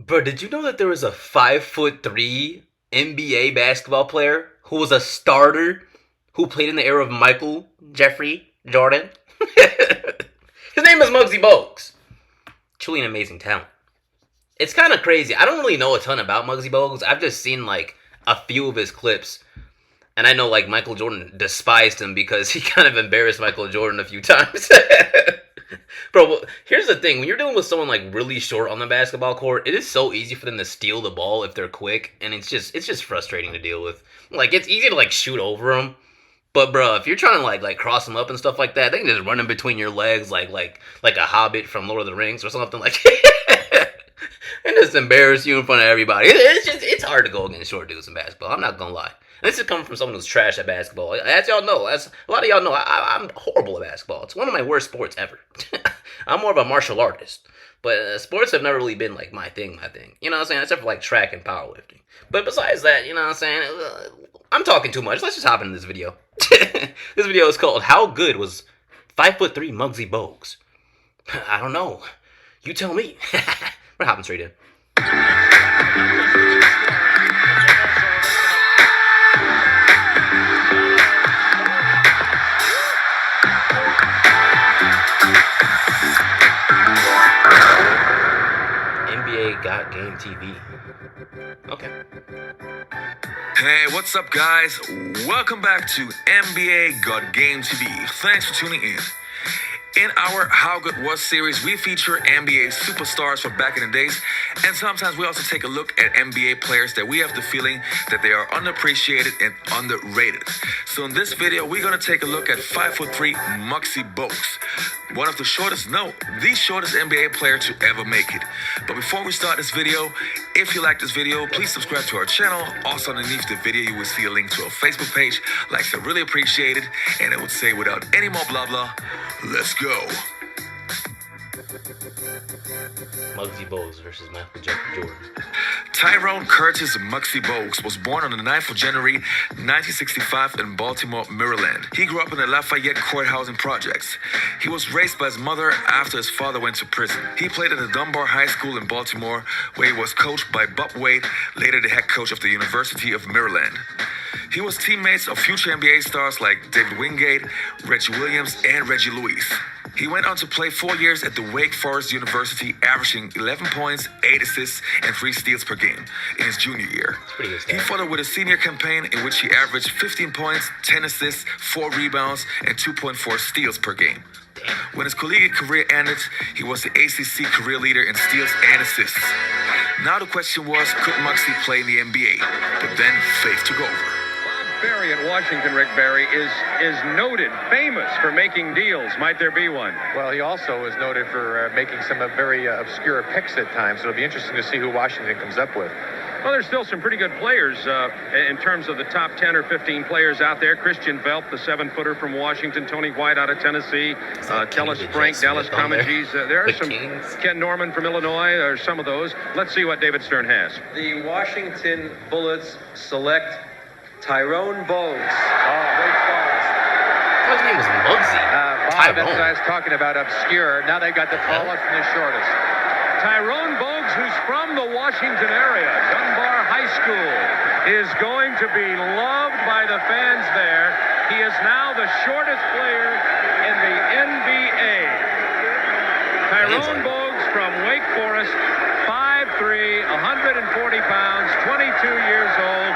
Bro, did you know that there was a 5'3" NBA basketball player who was a starter who played in the era of Michael Jeffrey Jordan? His name is Muggsy Bogues. Truly an amazing talent. It's kind of crazy. I don't really know a ton about Muggsy Bogues. I've just seen like a few of his clips. And I know like Michael Jordan despised him because he kind of embarrassed Michael Jordan a few times. Bro, here's the thing. When you're dealing with someone like really short on the basketball court, it is so easy for them to steal the ball if they're quick, and it's just frustrating to deal with. Like it's easy to like shoot over them, but bro, if you're trying to like cross them up and stuff like that, they can just run in between your legs like a hobbit from Lord of the Rings or something like and just embarrass you in front of everybody. It's hard to go against short dudes in basketball. I'm not gonna lie. And this is coming from someone who's trash at basketball. As y'all know, as a lot of y'all know, I'm horrible at basketball. It's one of my worst sports ever. I'm more of a martial artist. But sports have never really been like my thing. You know what I'm saying? Except for like track and powerlifting. But besides that, you know what I'm saying? I'm talking too much. Let's just hop into this video. This video is called How Good Was 5'3" Muggsy Bogues? I don't know. You tell me. We're hopping straight in. NBA Got Game TV. Okay. Hey, what's up, guys? Welcome back to NBA Got Game TV. Thanks for tuning in. In our How Good Was series, we feature NBA superstars from back in the days, and sometimes we also take a look at NBA players that we have the feeling that they are underappreciated and underrated. So in this video, we're going to take a look at 5'3" Muggsy Bogues, one of the shortest, no, the shortest NBA player to ever make it. But before we start this video, if you like this video, please subscribe to our channel. Also underneath the video, you will see a link to our Facebook page. Likes are really appreciated, and I would say without any more blah blah, let's go. Muggsy Bogues versus Michael Jeffrey Jordan. Tyrone Curtis Muggsy Bogues was born on the 9th of January 1965 in Baltimore, Maryland. He grew up in the Lafayette Courthousing Projects. He was raised by his mother after his father went to prison. He played at the Dunbar High School in Baltimore, where he was coached by Bob Wade, later the head coach of the University of Maryland. He was teammates of future NBA stars like David Wingate, Reggie Williams, and Reggie Lewis. He went on to play 4 years at the Wake Forest University, averaging 11 points, 8 assists, and 3 steals per game in his junior year. He followed with a senior campaign in which he averaged 15 points, 10 assists, 4 rebounds, and 2.4 steals per game. When his collegiate career ended, he was the ACC career leader in steals and assists. Now the question was, could Muggsy play in the NBA? But then faith took over. Barry at Washington, Rick Barry, is noted, famous for making deals. Might there be one? Well, he also is noted for making some very obscure picks at times. So it'll be interesting to see who Washington comes up with. Well, there's still some pretty good players in terms of the top 10 or 15 players out there. Christian Velp, the 7-footer from Washington. Tony White out of Tennessee. Tellis Frank, Dallas Comegys. There are some. Kings. Ken Norman from Illinois. There are some of those. Let's see what David Stern has. The Washington Bullets select Tyrone Bogues. Wake Forest. His name was Muggsy. Bob, that's what I was talking about, obscure. Now they got the tallest and the shortest. Tyrone Bogues, who's from the Washington area, Dunbar High School, is going to be loved by the fans there. He is now the shortest player in the NBA. Tyrone Bogues from Wake Forest, 5'3", 140 pounds, 22 years old.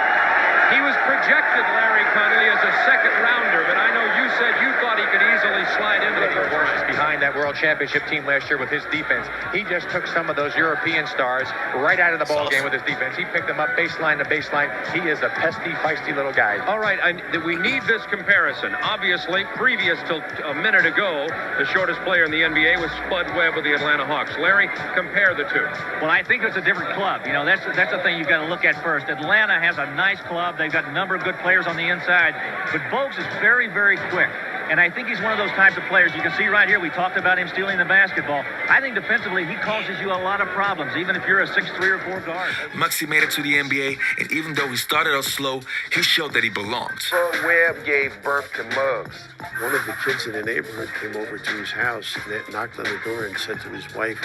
He was projected, Larry Connolly, as a second rounder, but I know you said you thought he could easily slide into the first round. Behind that World Championship team last year with his defense. He just took some of those European stars right out of the ball game with his defense. He picked them up baseline to baseline. He is a pesky, feisty little guy. All right, we need this comparison. Obviously, previous till a minute ago, the shortest player in the NBA was Spud Webb with the Atlanta Hawks. Larry, compare the two. Well, I think it's a different club. You know, that's the thing you've got to look at first. Atlanta has a nice club. They've got a number of good players on the inside, but Bogues is very, very quick. And I think he's one of those types of players. You can see right here, we talked about him stealing the basketball. I think defensively, he causes you a lot of problems, even if you're a 6'3" or 4 guard. Muggsy made it to the NBA, and even though he started out slow, he showed that he belonged. Bert Webb gave birth to Muggs. One of the kids in the neighborhood came over to his house, knocked on the door, and said to his wife,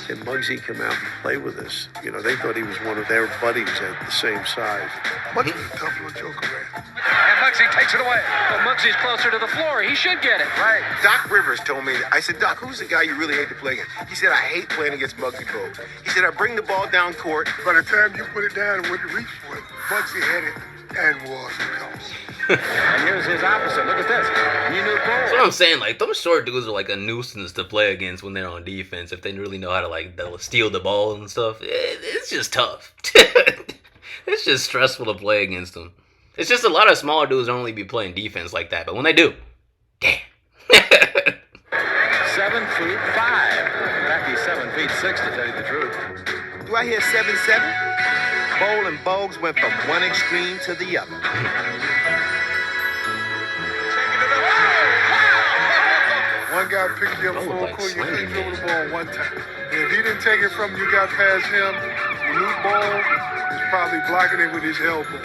"Can Muggsy come out and play with us?" You know, they thought he was one of their buddies at the same size. Muggsy's a tough little joker, man. And Muggsy takes it away. Well, Muggsy's closer to the floor. He should get it. Right. Doc Rivers told me, I said, "Doc, who's the guy you really hate to play against?" He said, "I hate playing against Muggsy Bogues." He said, "I bring the ball down court. By the time you put it down and went to reach for it, Muggsy had it and was gone." And here's his opposite. Look at this. You knew That's what I'm saying. Like, those short dudes are like a nuisance to play against when they're on defense. If they really know how to like steal the ball and stuff, it's just tough. It's just stressful to play against them. It's just a lot of smaller dudes don't really be playing defense like that. But when they do, damn. 7 feet 5. In fact, he's 7 feet 6 to tell you the truth. Do I hear 7'7"? Bowl and Bogues went from one extreme to the other. One guy picked you up full court, you couldn't dribble the ball one time. And if he didn't take it from you, got past him, the new ball is probably blocking it with his elbow. The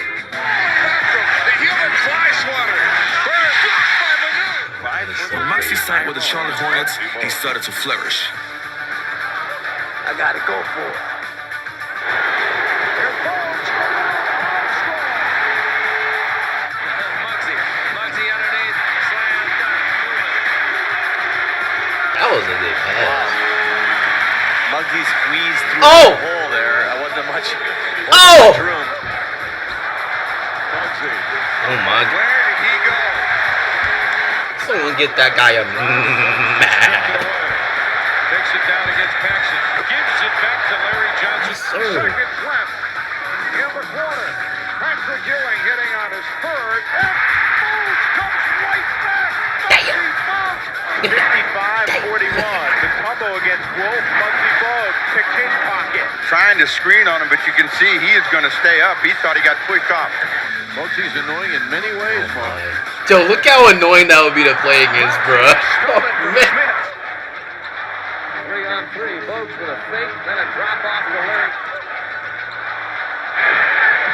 human fly swatter. When Muggsy signed with the Charlotte Hornets, he started to flourish. I gotta go for it. Muggsy underneath. Slam dunk. That was a good pass. Muggsy squeezed through Oh! the hole there. I wasn't much. Oh! Much room. Muggsy. Oh my God. Where did he go? Someone get that guy a Takes it down against Paxson. Gives it back to Larry Johnson. Yes, sir. Seconds left in the quarter. Patrick Ewing hitting on his third. And Bogues comes right back. Muggsy Bogues. 55-41. The combo against Wolf. Muggsy Bogues picked his pocket. Trying to screen on him, but you can see he is going to stay up. He thought he got pushed off. Muggsy's annoying in many ways, Mark. Yo, look how annoying that would be to play against, bro. Oh, man. 3-on-3. Bogues with a fake, then a drop off to Larry.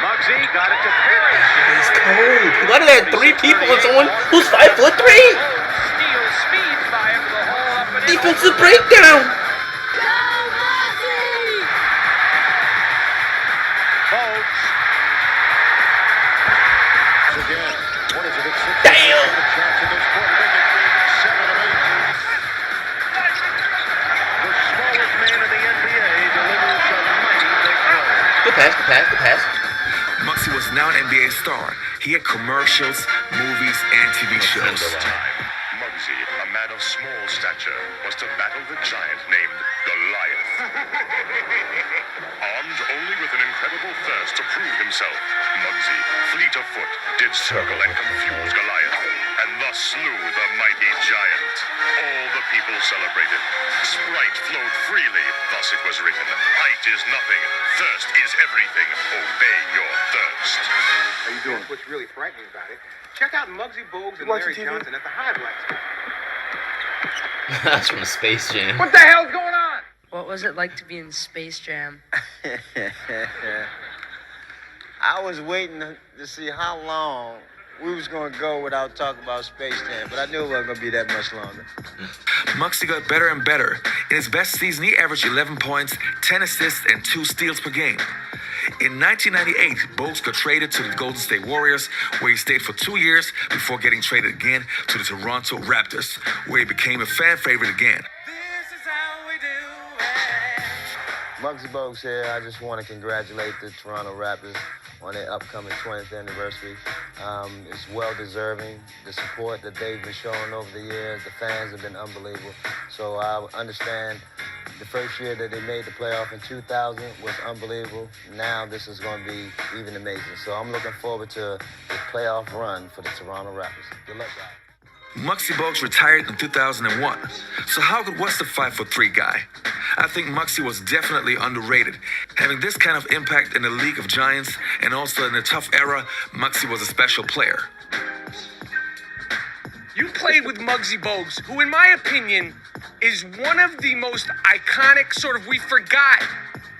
Muggsy got it to Perry. He's cold. He let it at 3 people on someone who's 5'3". Steals speeds by him to the hole up and in. Defensive breakdown. Bogues. Again. What is it? It's 6. Damn. A chance in this quarter. Make it 7 of 8. The smallest man in the NBA delivers a mighty big play. Good pass, good pass, good pass. Muggsy was now an NBA star. He had commercials, movies, and TV shows. Muggsy, a man of small stature, was to battle the giant named Goliath. Armed only with an incredible thirst to prove himself, Muggsy, fleet of foot, did circle and confuse Goliath, and thus slew the mighty giant. All the people celebrated. Sprite flowed freely, thus it was written. Height is nothing, thirst is everything. Obey your thirst. How you doing? What's really frightening about it, check out Muggsy Bogues and Larry Johnson at the highlights. That's from Space Jam. What the hell's going on? What was it like to be in Space Jam? I was waiting to see how long we was going to go without talking about Space Jam, but I knew it wasn't going to be that much longer. Muggsy got better and better. In his best season, he averaged 11 points, 10 assists, and 2 steals per game. In 1998, Bogues got traded to the Golden State Warriors, where he stayed for 2 years before getting traded again to the Toronto Raptors, where he became a fan favorite again. Muggsy Bogues here. I just want to congratulate the Toronto Raptors on their upcoming 20th anniversary. It's well-deserving. The support that they've been showing over the years, the fans have been unbelievable. So I understand the first year that they made the playoff in 2000 was unbelievable. Now this is going to be even amazing. So I'm looking forward to the playoff run for the Toronto Raptors. Good luck, guys. Muggsy Bogues retired in 2001. So how good was the 5'3" guy? I think Muggsy was definitely underrated. Having this kind of impact in the League of Giants and also in a tough era, Muggsy was a special player. You played with Muggsy Bogues, who, in my opinion, is one of the most iconic, we forgot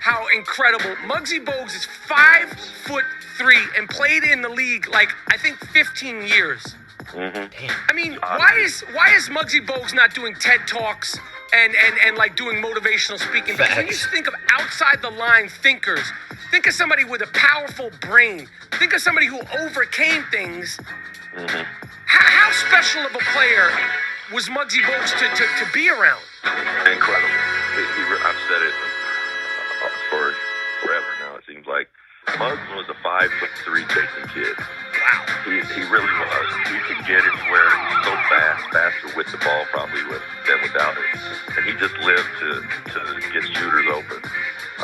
how incredible. Muggsy Bogues is 5'3" and played in the league I think 15 years. I mean, why is Muggsy Bogues not doing TED Talks and doing motivational speaking? Because when you think of outside the line thinkers, think of somebody with a powerful brain. Think of somebody who overcame things. How special of a player was Muggsy Bogues to be around? Incredible. I've said it for forever now. It seems like Muggs was a 5'3" Jason Kidd. Wow. He really was. He could get anywhere. He's so fast, faster with the ball probably than without it. And he just lived to get shooters open.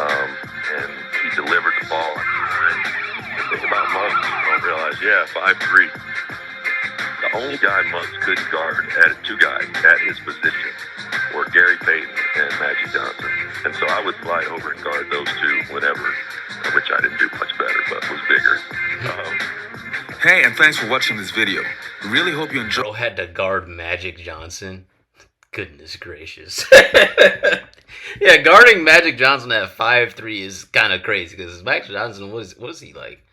And he delivered the ball. And the thing about Muggs, you don't realize, 5'3". The only guy Muggs could guard two guys at his position were Gary Payton and Magic Johnson. And so I would slide over and guard those two whenever, which I didn't do much better, but was bigger. Hey, and thanks for watching this video. We really hope you enjoyed. Bro had to guard Magic Johnson. Goodness gracious. Yeah, guarding Magic Johnson at 5'3" is kind of crazy because Magic Johnson what is he like?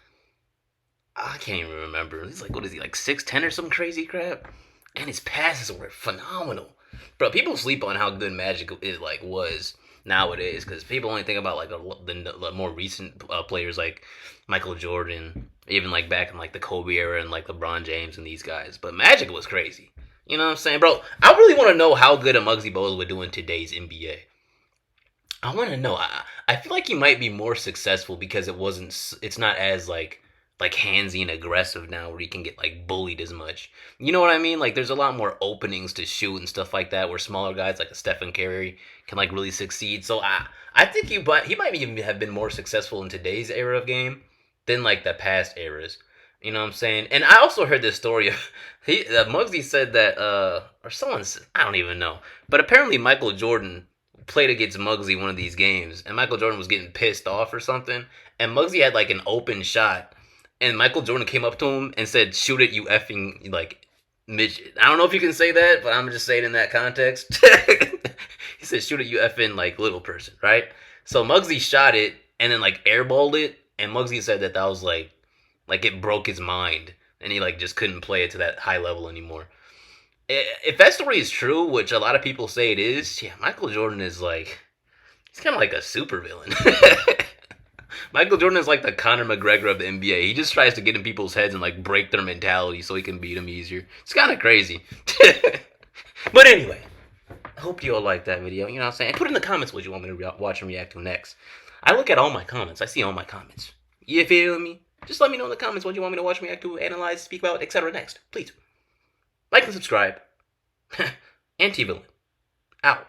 I can't even remember. He's like, what is he, like 6'10" or some crazy crap? And his passes were phenomenal. Bro, people sleep on how good Magic was nowadays because people only think about the more recent players like Michael Jordan, even back in the Kobe era and LeBron James and these guys. But Magic was crazy. You know what I'm saying, bro? I really want to know how good a Muggsy Bogues would do in today's NBA. I want to know. I feel like he might be more successful because it's not as handsy and aggressive now where he can get bullied as much. You know what I mean? There's a lot more openings to shoot and stuff like that where smaller guys like a Stephen Curry can really succeed. So I think he might even have been more successful in today's era of game than the past eras. You know what I'm saying? And I also heard this story of Muggsy said that or someone, I don't even know, but apparently Michael Jordan played against Muggsy one of these games and Michael Jordan was getting pissed off or something and Muggsy had an open shot. And Michael Jordan came up to him and said, "Shoot it, you effing midget." I don't know if you can say that, but I'm just saying it in that context. He said, "Shoot it, you effing little person," right? So Muggsy shot it and then airballed it, and Muggsy said that was it broke his mind, and he just couldn't play it to that high level anymore. If that story is true, which a lot of people say it is, Michael Jordan is he's kind of like a supervillain. Michael Jordan is the Conor McGregor of the NBA. He just tries to get in people's heads and break their mentality so he can beat them easier. It's kind of crazy. But anyway, I hope you all liked that video. You know what I'm saying? Put in the comments what you want me to watch and react to next. I look at all my comments. I see all my comments. You feel me? Just let me know in the comments what you want me to watch, react to, analyze, speak about, etc. next. Please. Like and subscribe. Anti-villain. Out.